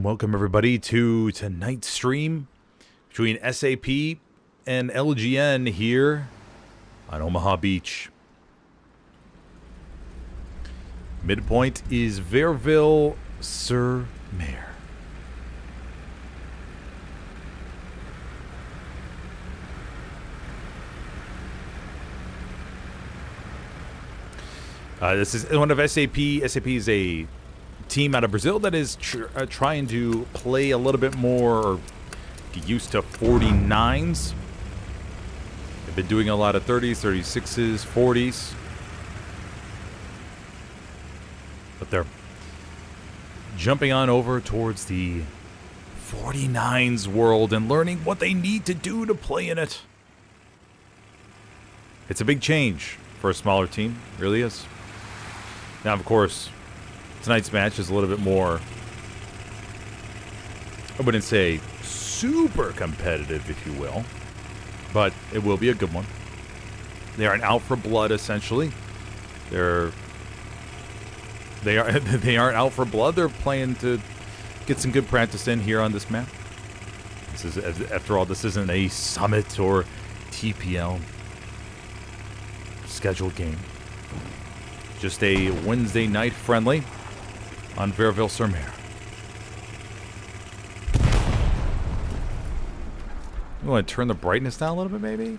Welcome everybody to tonight's stream between SAP and LGN here on Omaha Beach. Midpoint is Verville-sur-Mer. This is one of SAP. SAP is a team out of Brazil that is trying to play a little bit more, or get used to 49s. They've been doing a lot of 30s, 36s, 40s. But they're jumping on over towards the 49s world and learning what they need to do to play in it. It's a big change for a smaller team, it really is. Now, of course, tonight's match is a little bit more, I wouldn't say super competitive, if you will, but it will be a good one. They are an out for blood, essentially. They aren't out for blood. They're playing to get some good practice in here on this map. This is, after all, this isn't a Summit or TPL scheduled game. Just a Wednesday night friendly on Verville-sur-Mer. You want to turn the brightness down a little bit, maybe?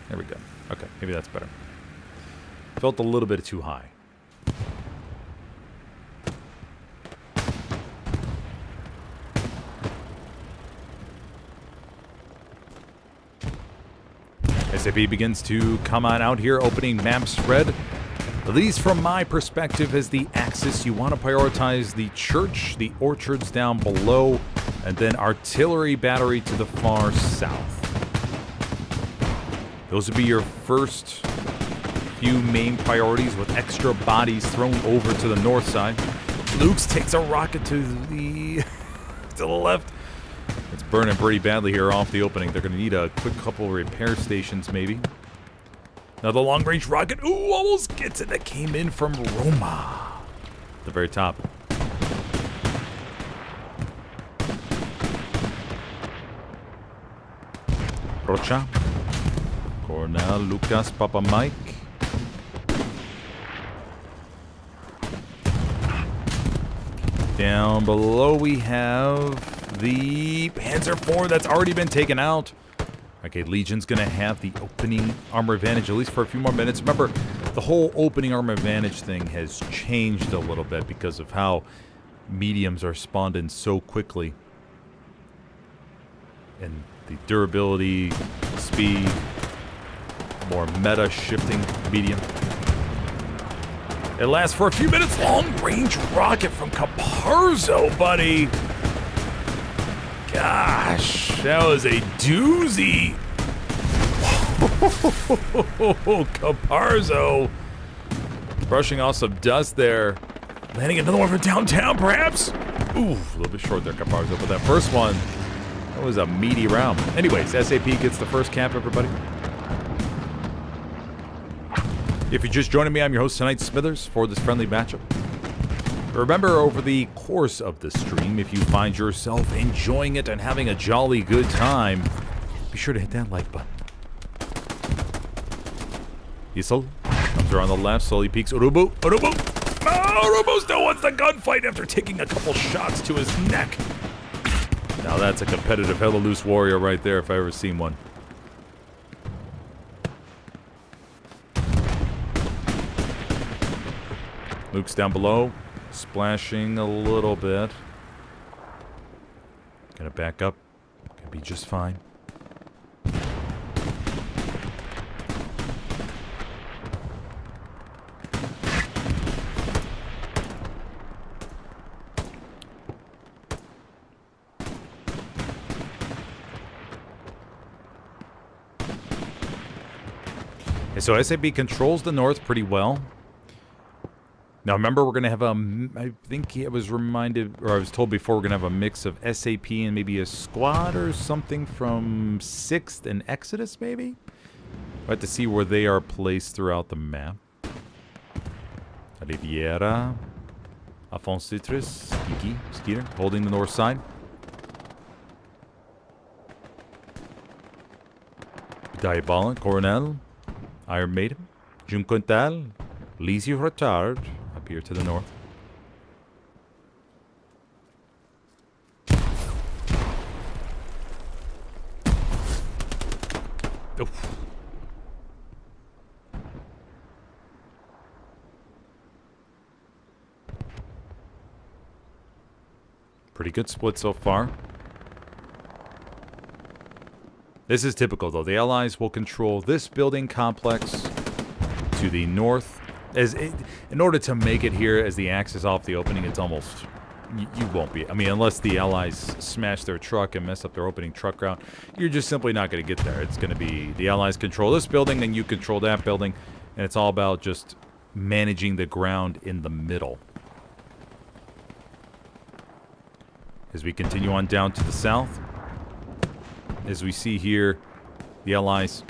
There we go. Okay, maybe that's better. Felt a little bit too high. SAP begins to come on out here, opening map spread. At least from my perspective as the axis, you want to prioritize the church, the orchards down below, and then artillery battery to the far south. Those would be your first few main priorities, with extra bodies thrown over to the north side. Luke's takes a rocket to the left. It's burning pretty badly here off the opening. They're going to need a quick couple repair stations, maybe. Another long-range rocket. Ooh, almost gets it. That came in from Roma. At the very top. Rocha. Cornell, Lucas, Papa Mike. Down below we have the Panzer IV that's already been taken out. Okay, Legion's going to have the opening armor advantage, at least for a few more minutes. Remember, the whole opening armor advantage thing has changed a little bit because of how mediums are spawned in so quickly. And the durability, speed, more meta shifting medium. It lasts for a few minutes. Long-range rocket from Caparzo, buddy. Gosh, that was a doozy. Caparzo brushing off some dust there. Landing another one from downtown, perhaps? Ooh, a little bit short there, Caparzo. But that first one, that was a meaty round. Anyways, SAP gets the first cap, everybody. If you're just joining me, I'm your host tonight, Smithers, for this friendly matchup. Remember, over the course of the stream, if you find yourself enjoying it and having a jolly good time, be sure to hit that like button. Isol comes around the left, slowly peeks. Urubu! Urubu! Oh, Urubu still wants the gunfight after taking a couple shots to his neck. Now that's a competitive hella-loose warrior right there, if I ever seen one. Luke's down below. Splashing a little bit. Gonna back up. Gonna be just fine. And so SAP controls the north pretty well. Now remember, we're going to have I think I was reminded, or I was told before, we're going to have a mix of SAP and maybe a squad or something from 6th and Exodus, maybe? We'll have to see where they are placed throughout the map. Riviera. Alphonse Citrus, Kiki, Skeeter, holding the north side. Diabolic, Coronel, Iron Maiden, Jum Quintal, Lizzie Retard, up here to the north. Oof. Pretty good split so far. This is typical, though. The Allies will control this building complex to the north. In order to make it here as the axis off the opening, it's almost... You won't be... I mean, unless the Allies smash their truck and mess up their opening truck route, you're just simply not going to get there. It's going to be... The Allies control this building, then you control that building, and it's all about just managing the ground in the middle. As we continue on down to the south... As we see here, the Allies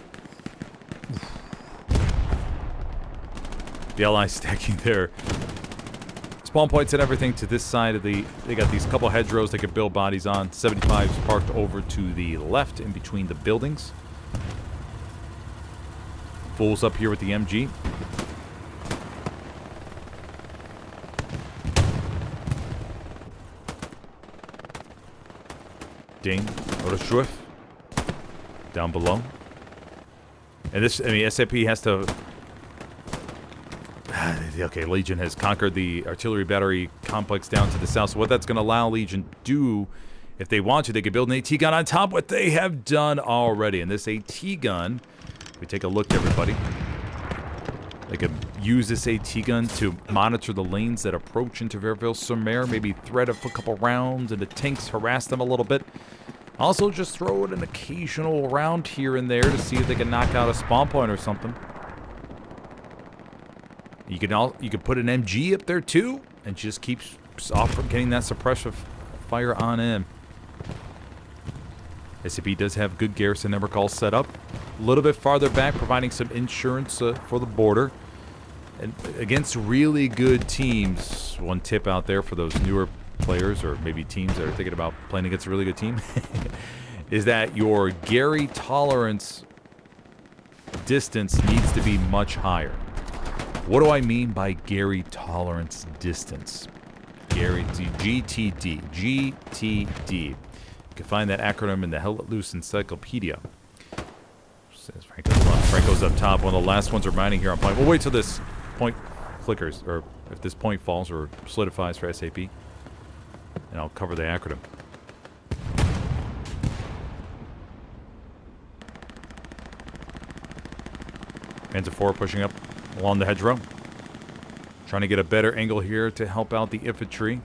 stacking their spawn points and everything to this side of the... They got these couple hedgerows they could build bodies on. 75s parked over to the left in between the buildings. Fools up here with the MG. Dane, Roshruif. Down below. And this, I mean, SAP has to... Okay, Legion has conquered the artillery battery complex down to the south. So what that's going to allow Legion to do, if they want to, they could build an AT gun on top, what they have done already. And this AT gun, if we take a look, everybody, they could use this AT gun to monitor the lanes that approach into Verville-sur-Mer, maybe thread a couple rounds, and the tanks harass them a little bit. Also, just throw it an occasional round here and there to see if they can knock out a spawn point or something. You could put an MG up there too, and just keep off from getting that suppressive fire on in. SCP does have good garrison network all set up. A little bit farther back, providing some insurance for the border. And against really good teams, one tip out there for those newer players, or maybe teams that are thinking about playing against a really good team, is that your Gary tolerance distance needs to be much higher. What do I mean by Gary tolerance distance? Gary, GTD. GTD. You can find that acronym in the Helios Encyclopedia. Says Franco's up top. One of the last ones reminding here on point. We'll wait till this point flickers, or if this point falls or solidifies for SAP. And I'll cover the acronym. Panzer IV pushing up along the hedgerow. Trying to get a better angle here to help out the infantry.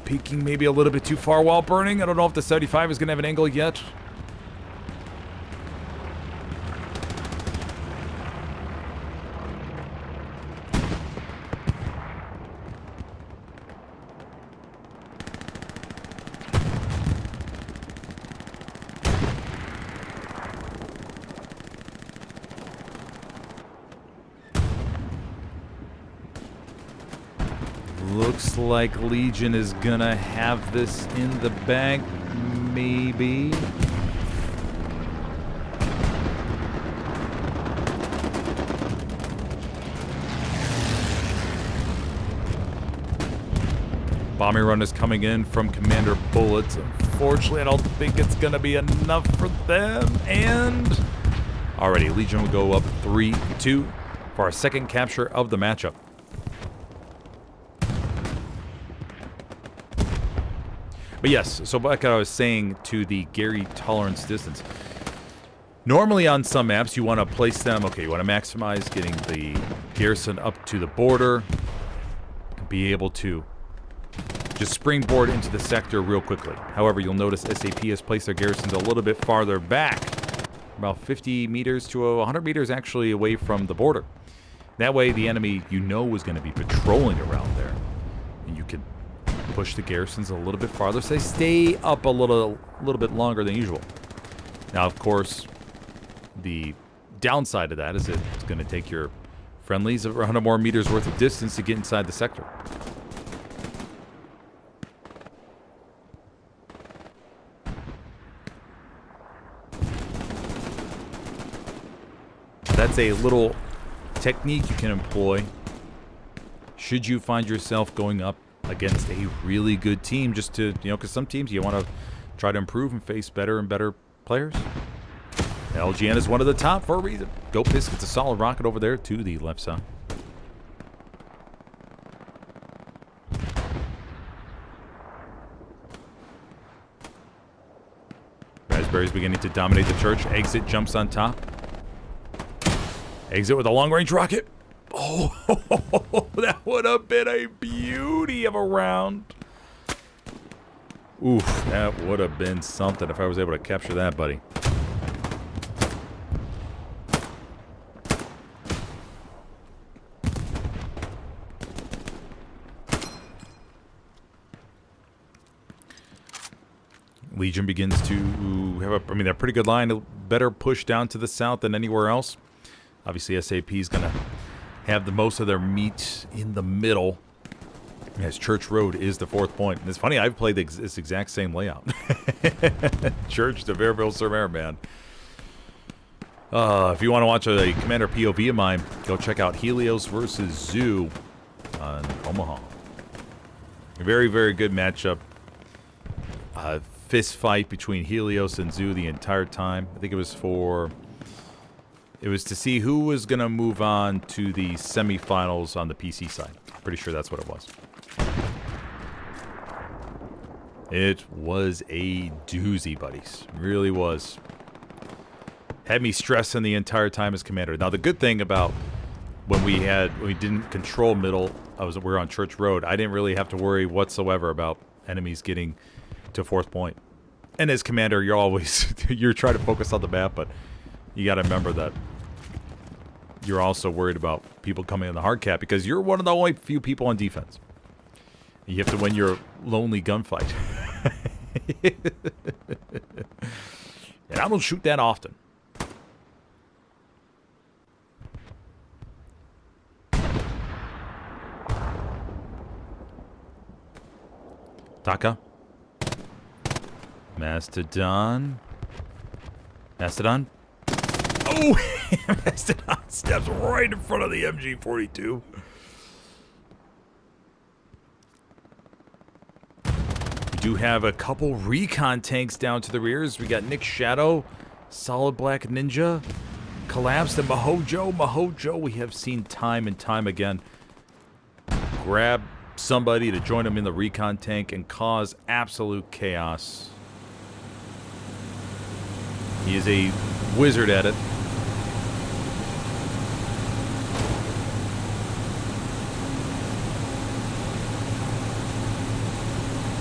Peeking maybe a little bit too far while burning. I don't know if the 75 is going to have an angle yet. Looks like Legion is gonna have this in the bag, maybe. Bombing run is coming in from Commander Bullets. Unfortunately, I don't think it's gonna be enough for them. And already, Legion will go up 3-2 for our second capture of the matchup. But yes, so like I was saying to the Gary tolerance distance. Normally on some maps, you want to place them, okay, you want to maximize getting the garrison up to the border. And be able to just springboard into the sector real quickly. However, you'll notice SAP has placed their garrisons a little bit farther back. About 50 meters to 100 meters actually away from the border. That way the enemy, you know, is going to be patrolling around there. And you can push the garrisons a little bit farther, so they stay up a little bit longer than usual. Now, of course, the downside of that is it's going to take your Friendlies, 100 more meters worth of distance to get inside the sector. That's a little technique you can employ should you find yourself going up against a really good team, just to, you know, because some teams you want to try to improve and face better and better players. LGN is one of the top for a reason. Go Piss gets a solid rocket over there to the left side. Raspberry's beginning to dominate the church. Exit jumps on top. Exit with a long-range rocket. Oh, that would have been a beauty of a round. Oof, that would have been something if I was able to capture that, buddy. Legion begins to have a, I mean, they're a pretty good line. A better push down to the south than anywhere else. Obviously, SAP is going to have the most of their meat in the middle, as Church Road is the 4th point. And it's funny, I've played this exact same layout. Church to Fairville-sur-Mer, man. If you want to watch a Commander POV of mine, go check out Helios versus Zoo on Omaha. A very, very good matchup. Fist fight between Helios and Zoo the entire time. I think it was to see who was going to move on to the semifinals on the PC side. Pretty sure that's what it was. It was a doozy, buddies. Really was. Had me stressing the entire time as commander. Now, the good thing about when we didn't control middle, we were on Church Road, I didn't really have to worry whatsoever about enemies getting to 4th point. And as commander, you're always you're trying to focus on the map, but you got to remember that you're also worried about people coming in the hard cap, because you're one of the only few people on defense. You have to win your lonely gunfight. And I don't shoot that often. Taka. Mastodon. Mastodon. Oh! Mastodon steps right in front of the MG42. We do have a couple Recon tanks down to the rears. We got Nick Shadow, Solid Black Ninja, Collapsed, and Mahojo. Mahojo we have seen time and time again grab somebody to join him in the Recon tank and cause absolute chaos. He is a wizard at it.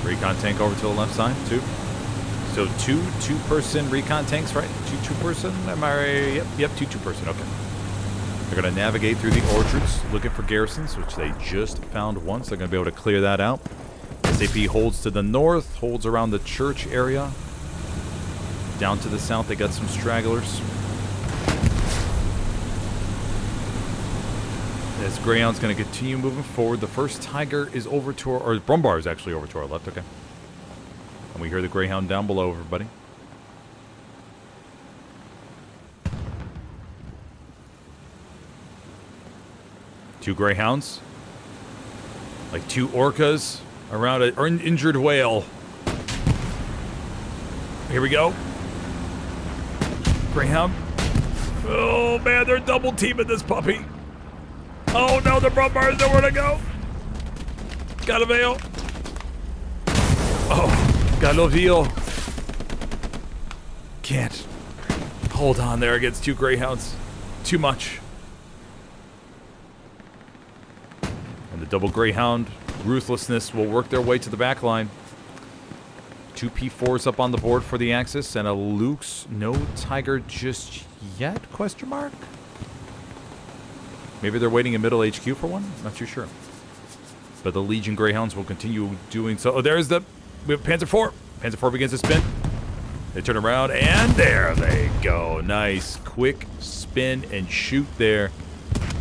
Recon tank over to the left side, too. So two-person Recon tanks, right? Two-person? Am I right? Yep, two-person, okay. They're going to navigate through the orchards, looking for garrisons, which they just found once. They're going to be able to clear that out. SAP holds to the north, holds around the church area. Down to the south, they got some stragglers. As Greyhound's going to continue moving forward, the first Tiger is over to our... Or Brumbar is actually over to our left, okay. And we hear the Greyhound down below, everybody. Two Greyhounds. Like two orcas around an injured whale. Here we go. Greyhound. Oh, man, they're double teaming this puppy. Oh, no, the Brumbar has nowhere to go. Got a veil. Oh, got no veal. Can't hold on there against two Greyhounds. Too much. And the double Greyhound ruthlessness will work their way to the back line. Two P4s up on the board for the Axis, and a Luke's. No Tiger just yet, question mark? Maybe they're waiting in middle HQ for one? Not too sure. But the Legion Greyhounds will continue doing so. Oh, there's the... We have Panzer IV. Panzer IV begins to spin. They turn around, and there they go. Nice. Quick spin and shoot there.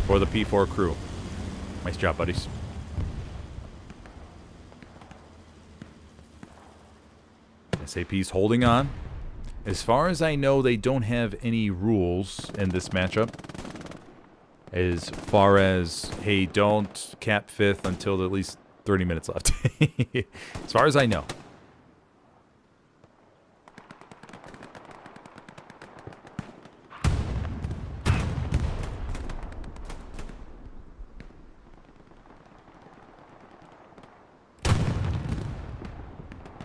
for the P4 crew. Nice job, buddies. SAP's holding on. As far as I know, they don't have any rules in this matchup. As far as, hey, don't cap 5th until at least 30 minutes left. As far as I know.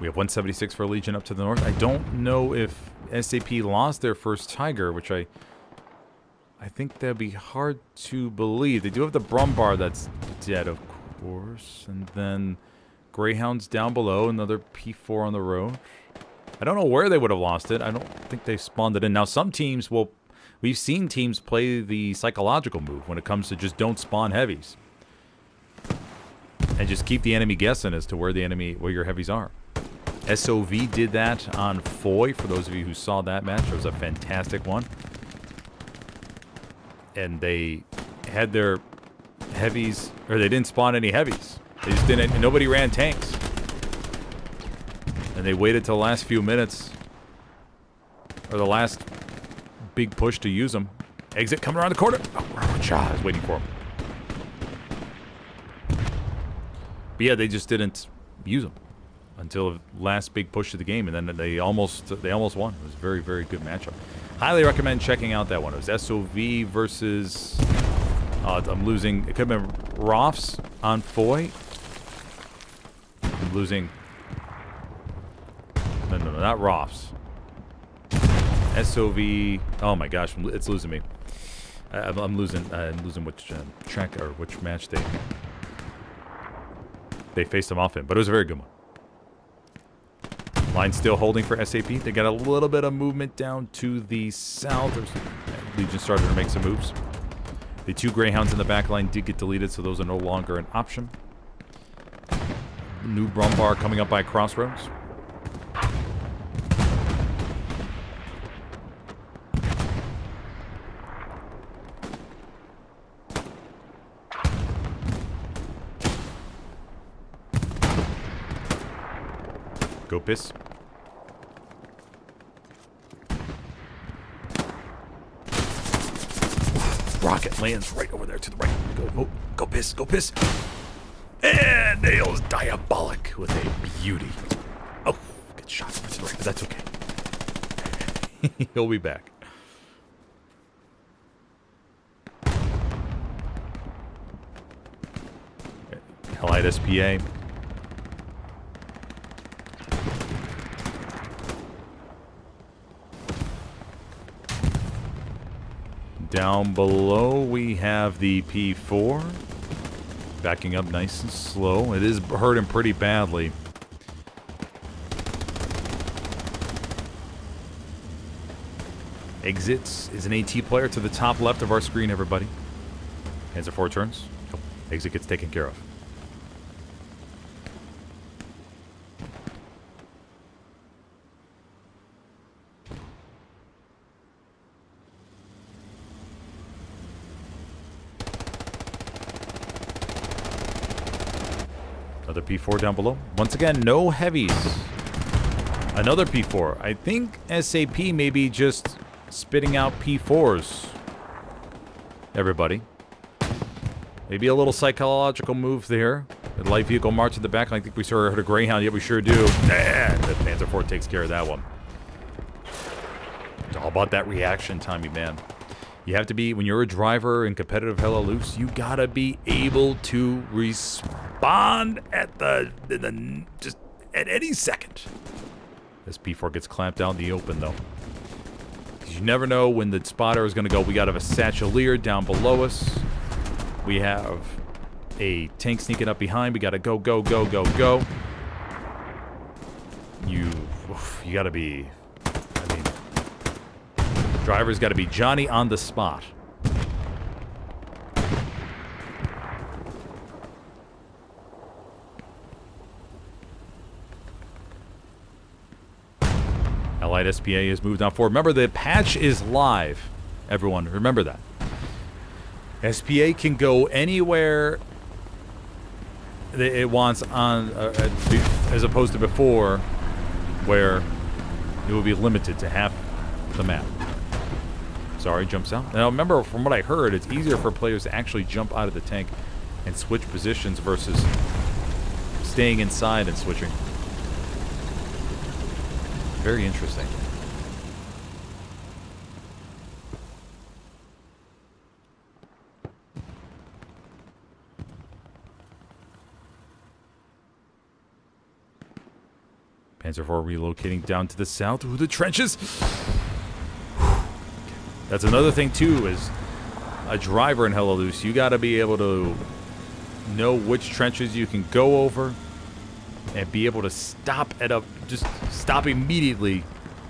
We have 176 for Legion up to the north. I don't know if SAP lost their first Tiger, which I think that'd be hard to believe. They do have the Brumbar that's dead, of course. And then Greyhound's down below, another P4 on the road. I don't know where they would have lost it. I don't think they spawned it in. Now, some teams will... We've seen teams play the psychological move when it comes to just don't spawn heavies. And just keep the enemy guessing as to where your heavies are. SOV did that on Foy, for those of you who saw that match. It was a fantastic one. And they had their heavies, or they didn't spawn any heavies. They just didn't, and nobody ran tanks. And they waited till the last few minutes, or the last big push to use them. Exit coming around the corner. Oh, I was waiting for him. But yeah, they just didn't use them until the last big push of the game, and then they almost won. It was a very, very good matchup. Highly recommend checking out that one. It was SOV versus... I'm losing... It could have been Roths on Foy. I'm losing... No, not Roths. SOV... Oh my gosh, it's losing me. I'm losing which track or which match they faced them off in, but it was a very good one. Line still holding for SAP. They got a little bit of movement down to the south. Legion started to make some moves. The 2 Greyhounds in the back line did get deleted, so those are no longer an option. New Brumbar coming up by Crossroads. Go piss. Rocket lands right over there to the right. Go piss, go piss. And nails Diabolic with a beauty. Oh, good shot to the right, but that's okay. He'll be back. Allied SPA. Down below, we have the P4. Backing up nice and slow. It is hurting pretty badly. Exits is an AT player to the top left of our screen, everybody. Hands are 4 turns. Exit gets taken care of. Another P4 down below. Once again, no heavies. Another P4. I think SAP may be just spitting out P4s. Everybody. Maybe a little psychological move there. The light vehicle march in the back. I think we heard a Greyhound. Yeah, we sure do. And the Panzer IV takes care of that one. It's all about that reaction time, man. You have to be, when you're a driver in competitive Hella Loose, you gotta be able to respond at just at any second. This P4 gets clamped out in the open, though. Because you never know when the spotter is gonna go. We got a Satchelier down below us. We have a tank sneaking up behind. We gotta go, go, go, go, go. You gotta be... Driver's got to be Johnny on the spot. Allied SPA has moved on forward. Remember, the patch is live. Everyone, remember that. SPA can go anywhere that it wants on, as opposed to before, where it would be limited to half the map. Sorry, jumps out. Now remember, from what I heard, it's easier for players to actually jump out of the tank and switch positions versus staying inside and switching. Very interesting. Panzer IV relocating down to the south through the trenches. That's another thing too, is a driver in Helios, you got to be able to know which trenches you can go over and be able to stop just stop immediately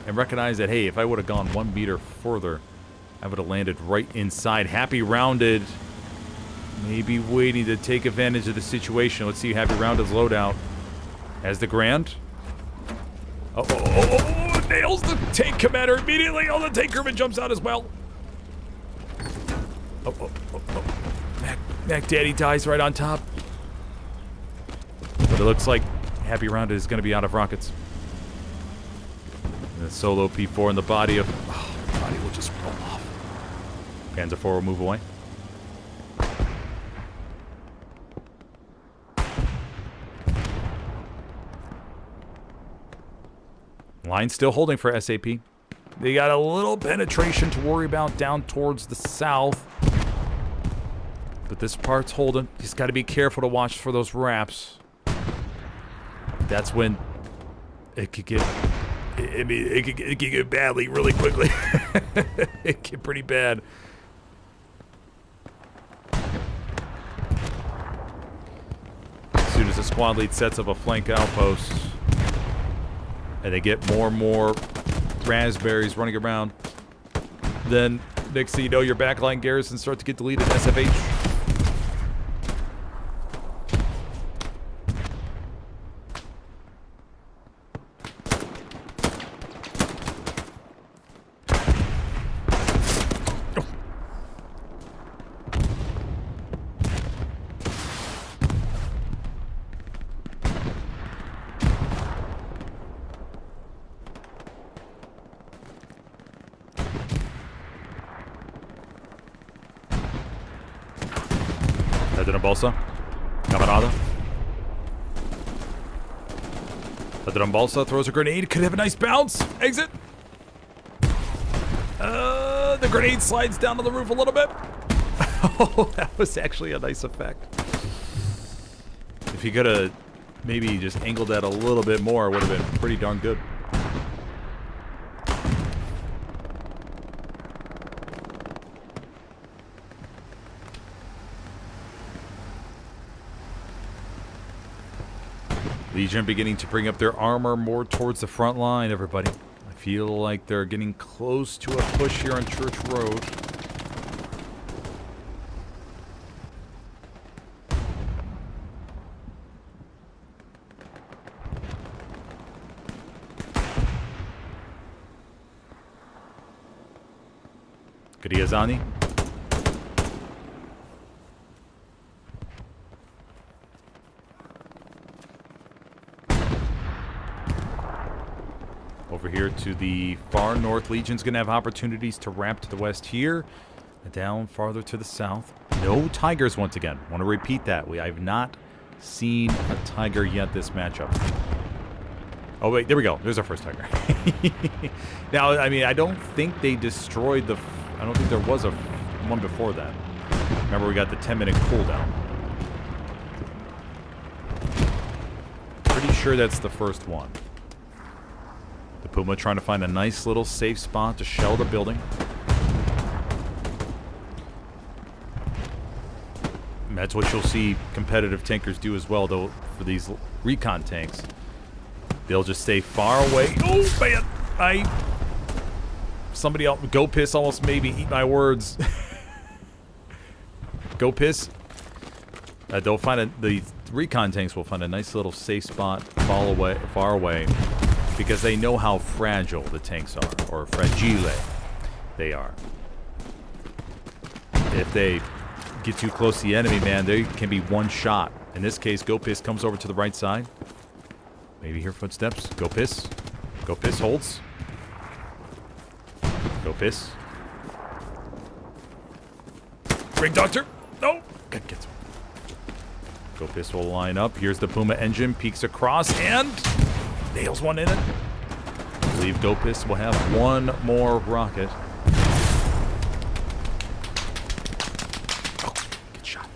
and recognize that, hey, if I would have gone 1 meter further, I would have landed right inside. Happy Rounded, maybe waiting to take advantage of the situation. Let's see Happy Rounded's loadout. As the Grand. Oh, nails the tank commander immediately. Oh, the tank crewman jumps out as well. Oh. Mac Daddy dies right on top. But it looks like Happy Rounded is going to be out of rockets. And the solo P4 in the body of... Oh, the body will just roll off. Panzer IV will move away. Line still holding for SAP. They got a little penetration to worry about down towards the south. But this part's holding. Just got to be careful to watch for those wraps. That's when it could get... it could get badly really quickly. It get pretty bad. As soon as the squad lead sets up a flank outpost, and they get more and more raspberries running around, then next thing you know, your backline garrisons start to get deleted in SFH. Bolsa. Camarada. The Balsa throws a grenade. Could have a nice bounce. Exit. The grenade slides down to the roof a little bit. Oh, that was actually a nice effect. If you could have maybe just angled that a little bit more, it would have been pretty darn good. Legion beginning to bring up their armor more towards the front line, everybody. I feel like they're getting close to a push here on Church Road. Griazani. Over here to the far north, Legion's going to have opportunities to ramp to the west here. And down farther to the south. No Tigers once again. Want to repeat that. I've not seen a Tiger yet this matchup. Oh, wait. There we go. There's our first Tiger. Now, I mean, I don't think they destroyed the... I don't think there was a one before that. Remember, we got the 10-minute cooldown. Pretty sure that's the first one. The Puma trying to find a nice little safe spot to shell the building. And that's what you'll see competitive tankers do as well, though, for these Recon tanks. They'll just stay far away. Oh, man! Somebody else, Go Piss almost made me eat my words. Go Piss. They'll find the Recon tanks will find a nice little safe spot far away. Because they know how fragile the tanks are, or fragile they are. If they get too close to the enemy, man, they can be one shot. In this case, Go Piss comes over to the right side. Maybe hear footsteps. Go Piss. Go Piss holds. Go Piss. Ring Doctor. No. Get him. Go Piss will line up. Here's the Puma engine. Peeks across and nails one in it. I believe Go Piss will have one more rocket. Oh, good shot.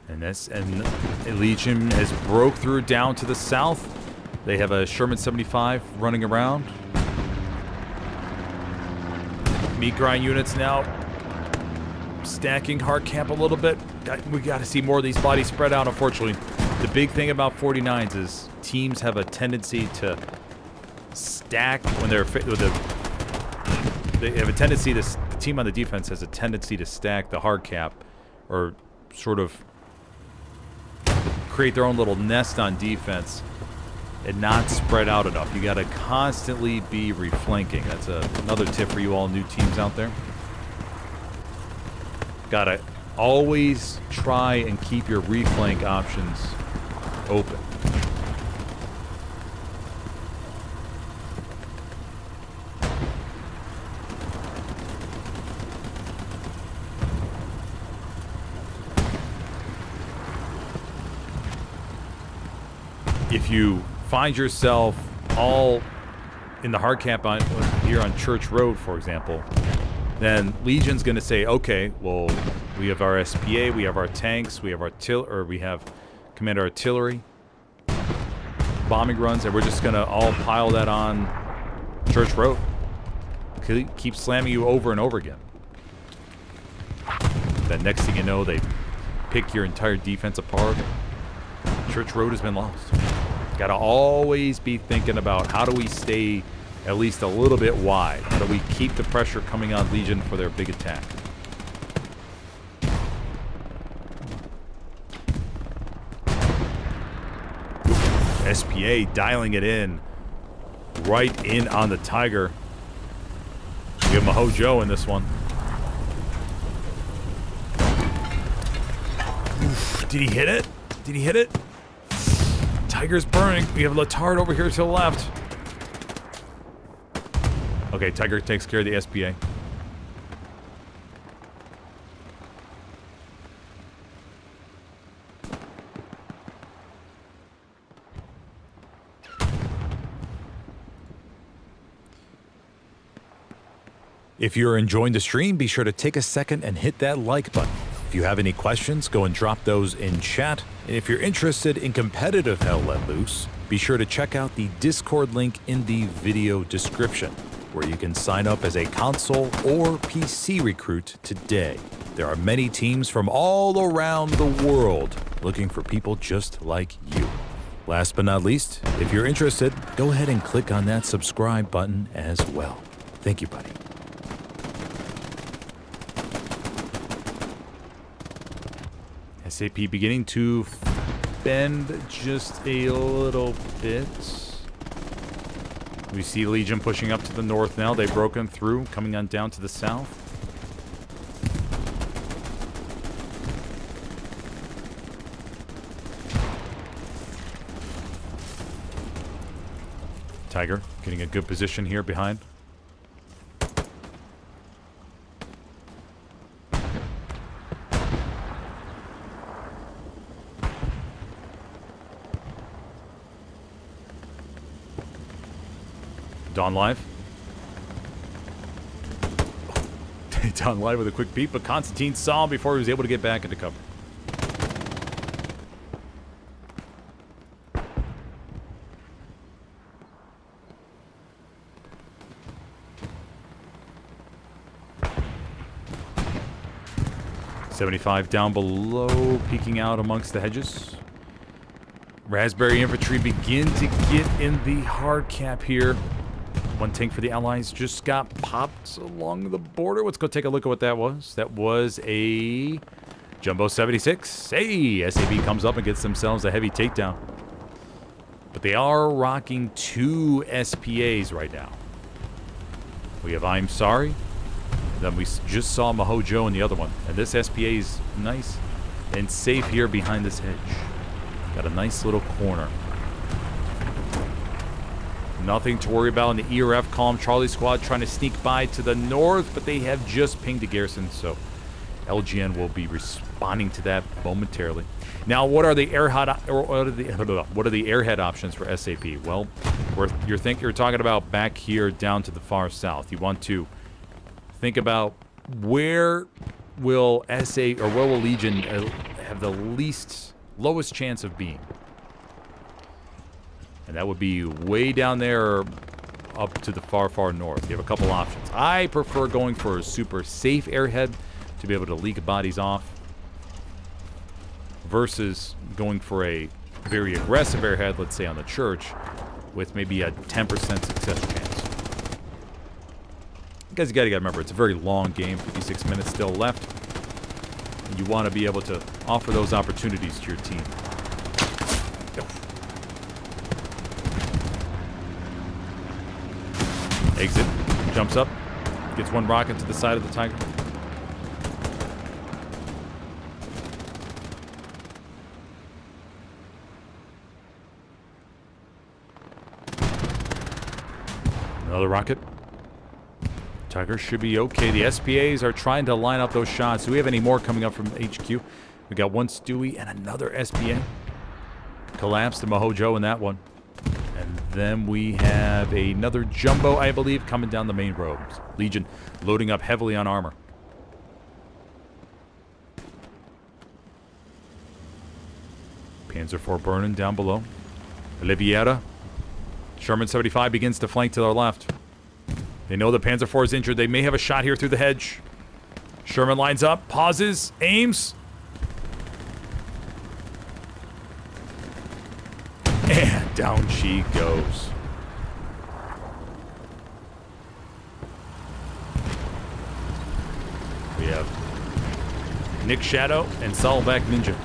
And Legion has broke through down to the south. They have a Sherman 75 running around. Meat grind units now stacking hard camp a little bit. We got to see more of these bodies spread out, unfortunately. The big thing about 49s is teams have a tendency to stack when they're they have a tendency to, the team on the defense has a tendency to stack the hard cap or sort of create their own little nest on defense and not spread out enough. You got to constantly be reflanking. That's another tip for you all new teams out there. Got to always try and keep your reflank options open. If you find yourself all in the hard cap on here on Church Road, for example, then Legion's going to say, okay, well, we have our SPA, we have our tanks, we have we have commander artillery, bombing runs, and we're just going to all pile that on Church Road. Keep slamming you over and over again. Then next thing you know, they pick your entire defense apart. Church Road has been lost. Got to always be thinking about how do we stay at least a little bit wide? How do we keep the pressure coming on Legion for their big attack? SPA dialing it in. Right in on the Tiger. Give him a Hojo in this one. Oof, did he hit it? Did he hit it? Tiger's burning. We have Letard over here to the left. Okay, Tiger takes care of the SPA. If you're enjoying the stream, be sure to take a second and hit that like button. If you have any questions, go and drop those in chat. And if you're interested in competitive Hell Let Loose, be sure to check out the Discord link in the video description, where you can sign up as a console or PC recruit today. There are many teams from all around the world looking for people just like you. Last but not least, if you're interested, go ahead and click on that subscribe button as well. Thank you, buddy. SAP beginning to bend just a little bit. We see Legion pushing up to the north now. They've broken through, coming on down to the south. Tiger getting a good position here behind. Dawn live. Dawn live with a quick peek, but Constantine saw him before he was able to get back into cover. .75 down below, peeking out amongst the hedges. Raspberry infantry begin to get in the hard cap here. One tank for the Allies just got popped along the border. Let's go take a look at what that was. That was a Jumbo 76. Hey, SAP comes up and gets themselves a heavy takedown. But they are rocking 2 SPAs right now. We have I'm Sorry. Then we just saw Mahojo in the other one. And this SPA is nice and safe here behind this hedge. Got a nice little corner. Nothing to worry about in the E or F column. Charlie Squad trying to sneak by to the north, but they have just pinged the garrison, so LGN will be responding to that momentarily. Now, what are the airhead options for SAP? Well, you're talking about back here down to the far south. You want to think about where will Legion have the lowest chance of being. And that would be way down there up to the far, far north. You have a couple options. I prefer going for a super safe airhead to be able to leak bodies off versus going for a very aggressive airhead, let's say on the church, with maybe a 10% success chance. Because you gotta remember, it's a very long game, 56 minutes still left. And you want to be able to offer those opportunities to your team. Exit, jumps up, gets one rocket to the side of the Tiger. Another rocket. Tiger should be okay. The SPAs are trying to line up those shots. Do we have any more coming up from HQ? We got one Stewie and another SPA. Collapsed the Mahojo in that one. And then we have another Jumbo, I believe, coming down the main road. Legion loading up heavily on armor. Panzer IV burning down below. Oliveira. Sherman 75 begins to flank to their left. They know the Panzer IV is injured. They may have a shot here through the hedge. Sherman lines up, pauses, aims. And down she goes. We have Nick Shadow and Saddleback Ninja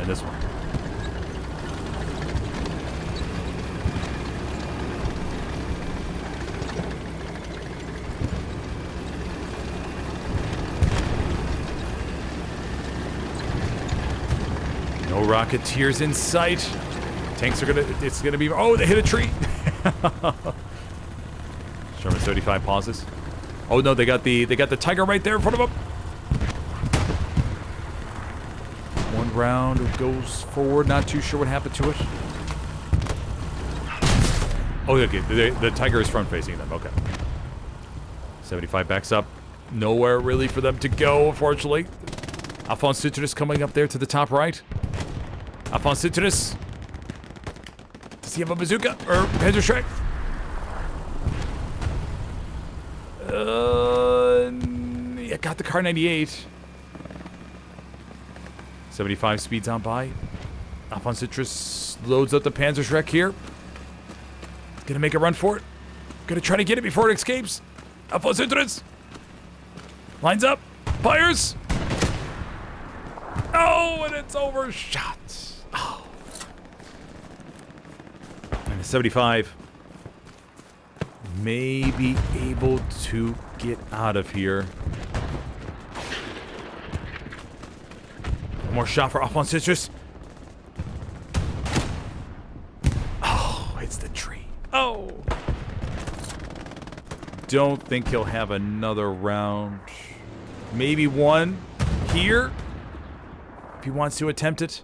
in this one. No Rocketeers in sight. Tanks are it's gonna be, oh, they hit a tree. Sherman 35 pauses. Oh no, they got the Tiger right there in front of them. One round goes forward, not too sure what happened to it. Oh, okay, the Tiger is front facing them, okay. 75 backs up. Nowhere really for them to go, unfortunately. Alphonse Citrus coming up there to the top right. Alphonse Citrus. Does he have a bazooka or Panzer Shrek? Yeah, got the Car 98. 75 speeds on by. Alphonse Citrus loads up the Panzer Shrek here. Gonna make a run for it. Gonna try to get it before it escapes. Alphonse Citrus lines up, fires. Oh, and it's overshot. Oh. And the 75 may be able to get out of here. One more shot for Alphonse Citrus. Oh, it's the tree. Oh. Don't think he'll have another round. Maybe one here. If he wants to attempt it.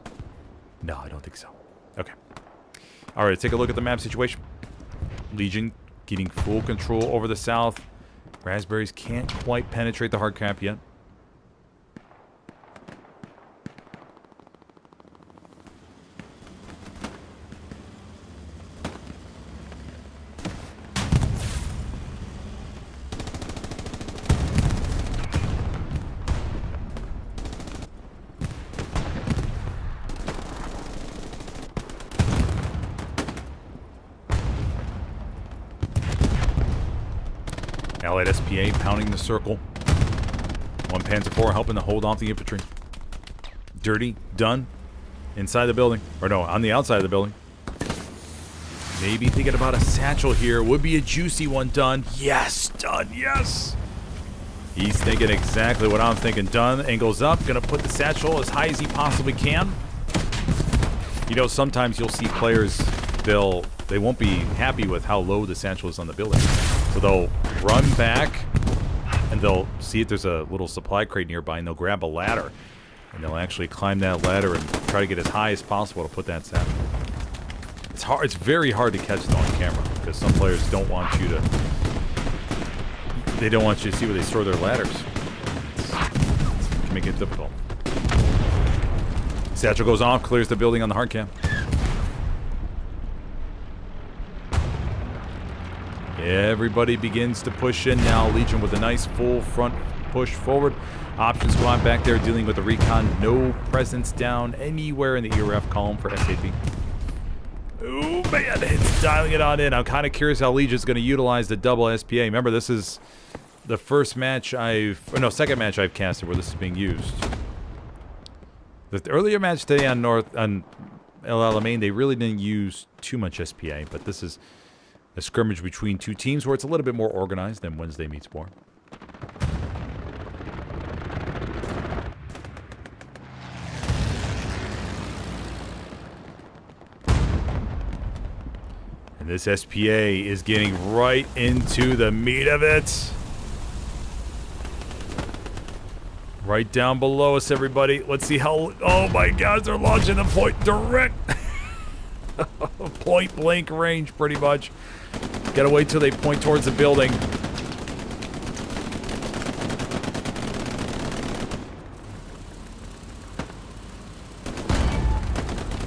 No, I don't think so. Okay. All right, take a look at the map situation. Legion getting full control over the south. Raspberries can't quite penetrate the hard cap yet. Allied SPA pounding the circle. One Panzer IV helping to hold off the infantry. Dirty, done. Inside the building. Or no, on the outside of the building. Maybe thinking about a satchel here. Would be a juicy one, Dunn. Yes, Dunn, yes. He's thinking exactly what I'm thinking. Dunn angles up, gonna put the satchel as high as he possibly can. You know, sometimes you'll see players, they won't be happy with how low the satchel is on the building. So they'll run back, and they'll see if there's a little supply crate nearby, and they'll grab a ladder. And they'll actually climb that ladder and try to get as high as possible to put that satchel. It's hard. It's very hard to catch them on camera because some players don't want you to. They don't want you to see where they store their ladders. It can make it difficult. Satchel goes off, clears the building on the hard cam. Everybody begins to push in now. Legion with a nice full front push forward. Option squad back there dealing with the Recon. No presence down anywhere in the ERF column for SAP. Oh man, it's dialing it on in. I'm kind of curious how Legion's going to utilize the double SPA. Remember, this is the first match second match I've casted where this is being used. The earlier match today on El Alamein, they really didn't use too much SPA, but this is a scrimmage between two teams where it's a little bit more organized than Wednesday meets more. And this SPA is getting right into the meat of it. Right down below us, everybody. Let's see how... Oh my gosh, they're launching the point direct. Point blank range, pretty much. Gotta wait till they point towards the building.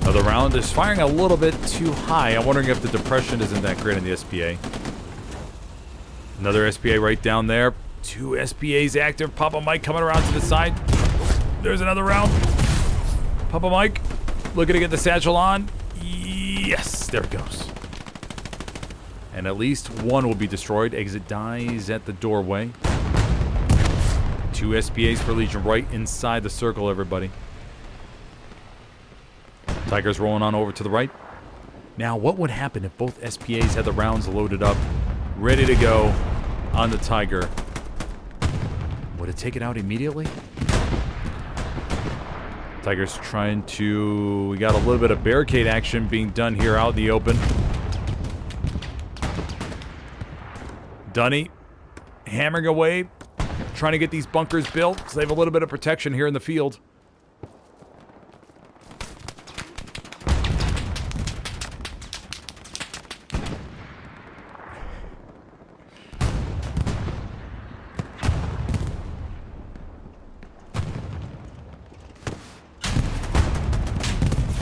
Another round is firing a little bit too high. I'm wondering if the depression isn't that great in the SPA. Another SPA right down there. Two SPAs active. Papa Mike coming around to the side. There's another round. Papa Mike looking to get the satchel on. Yes, there it goes. And at least one will be destroyed. Exit dies at the doorway. Two SPAs for Legion right inside the circle, everybody. Tiger's rolling on over to the right. Now, what would happen if both SPAs had the rounds loaded up, ready to go on the Tiger? Would it take it out immediately? Tiger's trying to... We got a little bit of barricade action being done here out in the open. Dunny hammering away, trying to get these bunkers built so they have a little bit of protection here in the field.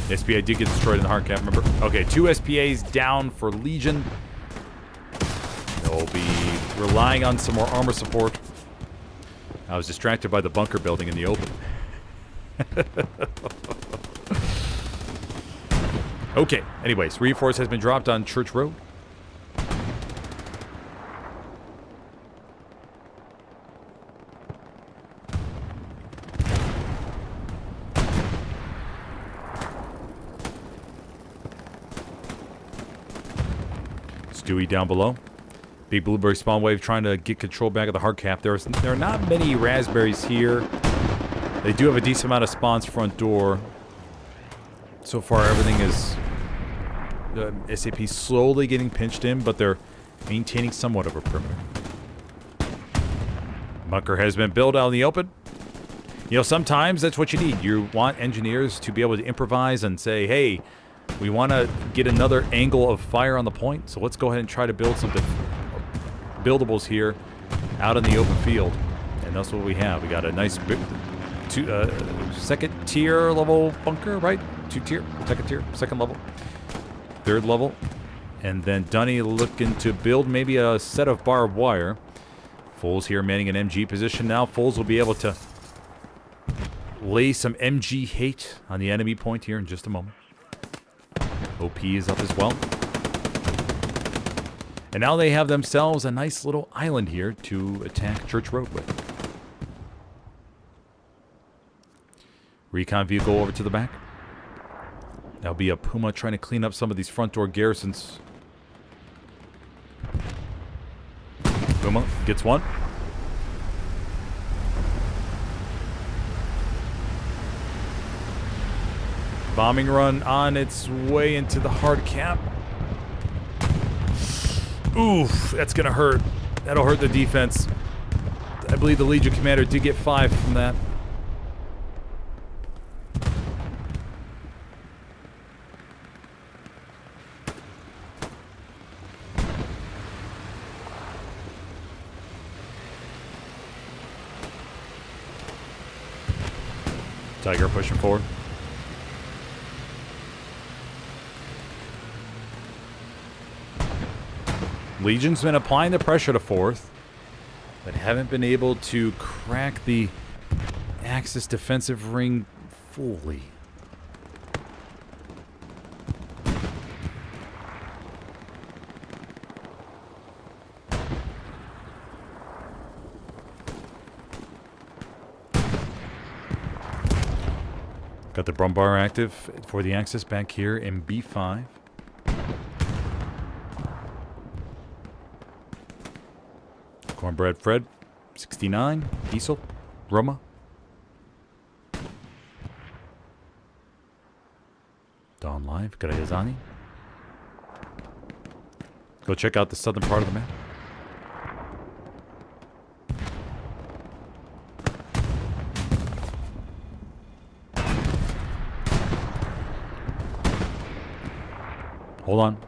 SPA did get destroyed in the hard cap, remember? Okay, two SPAs down for Legion. They'll be relying on some more armor support. I was distracted by the bunker building in the open. Okay, anyways, reinforce has been dropped on Church Road. Stewie down below. Big Blueberry spawn wave trying to get control back of the hard cap. There are not many raspberries here. They do have a decent amount of spawns front door. So far, everything is SAP slowly getting pinched in, but they're maintaining somewhat of a perimeter. Bunker has been built out in the open. You know, sometimes that's what you need. You want engineers to be able to improvise and say, hey, we want to get another angle of fire on the point, so let's go ahead and try to build some buildables here out in the open field. And that's what we have. We got a nice second tier level bunker, right? Second tier, second level, third level. And then Dunny looking to build maybe a set of barbed wire. Foles here manning an MG position now. Foles will be able to lay some MG hate on the enemy point here in just a moment. OP is up as well. And now they have themselves a nice little island here to attack Church Road with. Recon vehicle over to the back. That'll be a Puma trying to clean up some of these front door garrisons Puma gets one. Bombing run on its way into the hard cap. Oof, that's gonna hurt. That'll hurt the defense. I believe the Legion commander did get 5 from that. Tiger pushing forward. Legion's been applying the pressure to 4th, but haven't been able to crack the Axis defensive ring fully. Got the Brumbar active for the Axis back here in B5. Cornbread Fred, 69. Diesel, Roma. Dawn Live, Garayazani. Go check out the southern part of the map.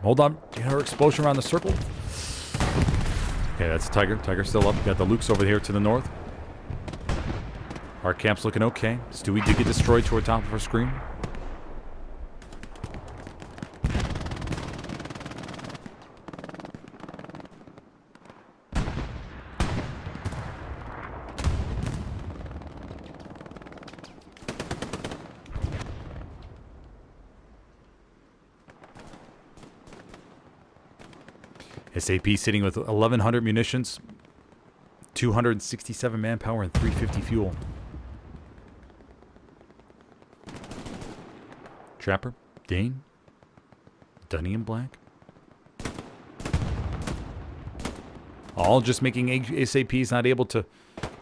Hold on. You hear explosion around the circle? Okay, that's a Tiger. Tiger's still up. Got the Lukes over here to the north. Our camp's looking okay. Stewie did get destroyed toward top of our screen. SAP sitting with 1,100 munitions, 267 manpower, and 350 fuel. Trapper, Dane, Dunny in black. All just making SAPs not able to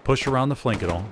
push around the flank at all.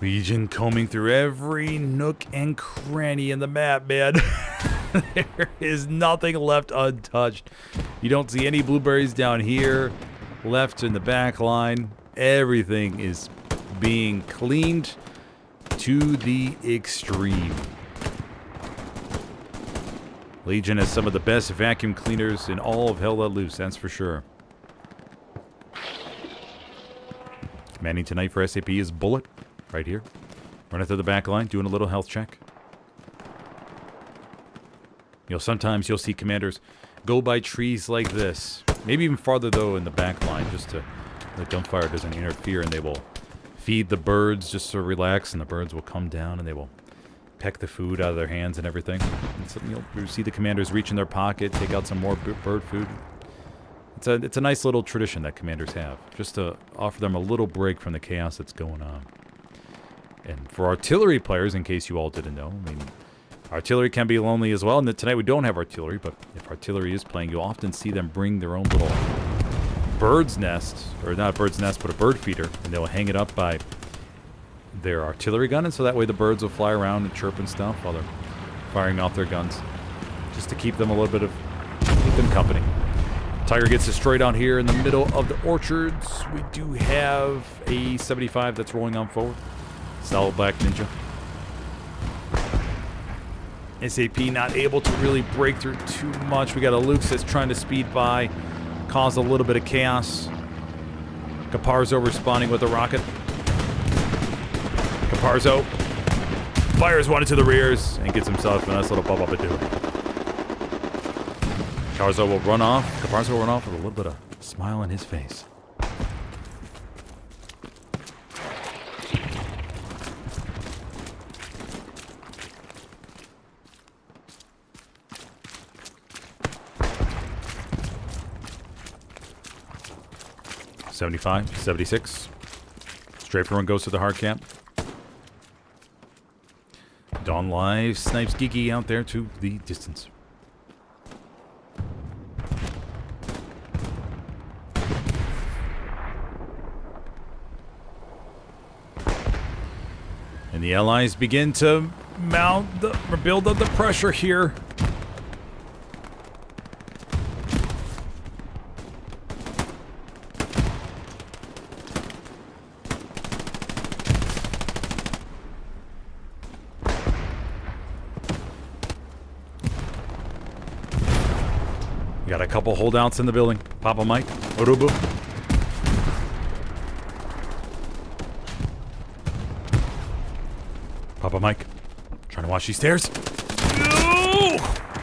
Legion combing through every nook and cranny in the map, man. There is nothing left untouched. You don't see any blueberries down here, left in the back line. Everything is being cleaned to the extreme. Legion has some of the best vacuum cleaners in all of Hell Let Loose, that's for sure. Manning tonight for SAP is Bullet. Right here. Running through the back line, doing a little health check. Sometimes you'll see commanders go by trees like this. Maybe even farther, though, in the back line, just to the gunfire doesn't interfere, and they will feed the birds just to relax, and the birds will come down, and they will peck the food out of their hands and everything. And so, you'll see the commanders reach in their pocket, take out some more bird food. It's a nice little tradition that commanders have, just to offer them a little break from the chaos that's going on. And for artillery players, in case you all didn't know, I mean, artillery can be lonely as well. And tonight we don't have artillery, but if artillery is playing, you'll often see them bring their own little bird's nest, or not a bird's nest, but a bird feeder, and they'll hang it up by their artillery gun, and so that way the birds will fly around and chirp and stuff while they're firing off their guns, just to keep them a little bit keep them company. Tiger gets destroyed out here in the middle of the orchards. We do have a 75 that's rolling on forward. Solid Black Ninja. SAP not able to really break through too much. We got a Lukes that's trying to speed by, cause a little bit of chaos. Caparzo responding with a rocket. Caparzo fires one into the rears and gets himself a nice little bump up and do it. Caparzo will run off. Caparzo will run off with a little bit of smile on his face. $75, $76. Strafer one goes to the hard camp. Dawn Live snipes Geeky out there to the distance. And the Allies begin to build up the pressure here. Got a couple holdouts in the building. Papa Mike, Urubu. Papa Mike, trying to watch these stairs. No!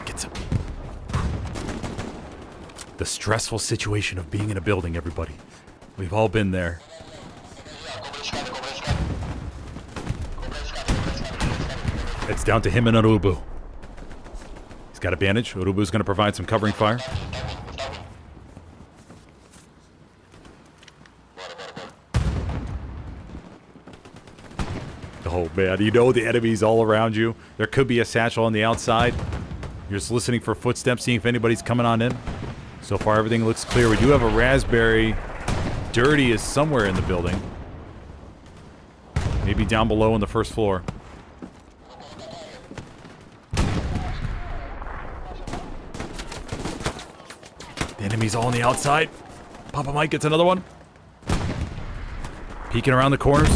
Gets him. The stressful situation of being in a building, everybody. We've all been there. It's down to him and Urubu. He's got a bandage. Urubu's going to provide some covering fire. Oh man, you know the enemy's all around you. There could be a satchel on the outside. You're just listening for footsteps, seeing if anybody's coming on in. So far, everything looks clear. We do have a raspberry. Dirty is somewhere in the building. Maybe down below on the first floor. The enemy's all on the outside. Papa Mike gets another one. Peeking around the corners.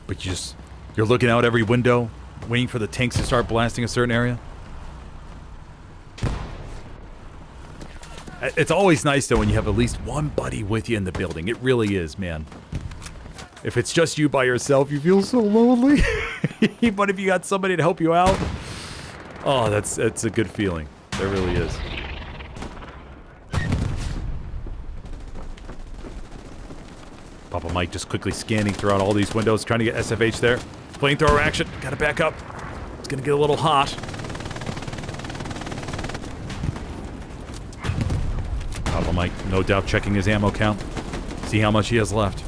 But you're looking out every window, waiting for the tanks to start blasting a certain area. It's always nice, though, when you have at least one buddy with you in the building. It really is, man. If it's just you by yourself, you feel so lonely. But if you got somebody to help you out, oh, that's a good feeling. There really is. Papa Mike just quickly scanning throughout all these windows, trying to get SFH there. Flamethrower action. Gotta back up. It's gonna get a little hot. Papa Mike, no doubt, checking his ammo count. See how much he has left.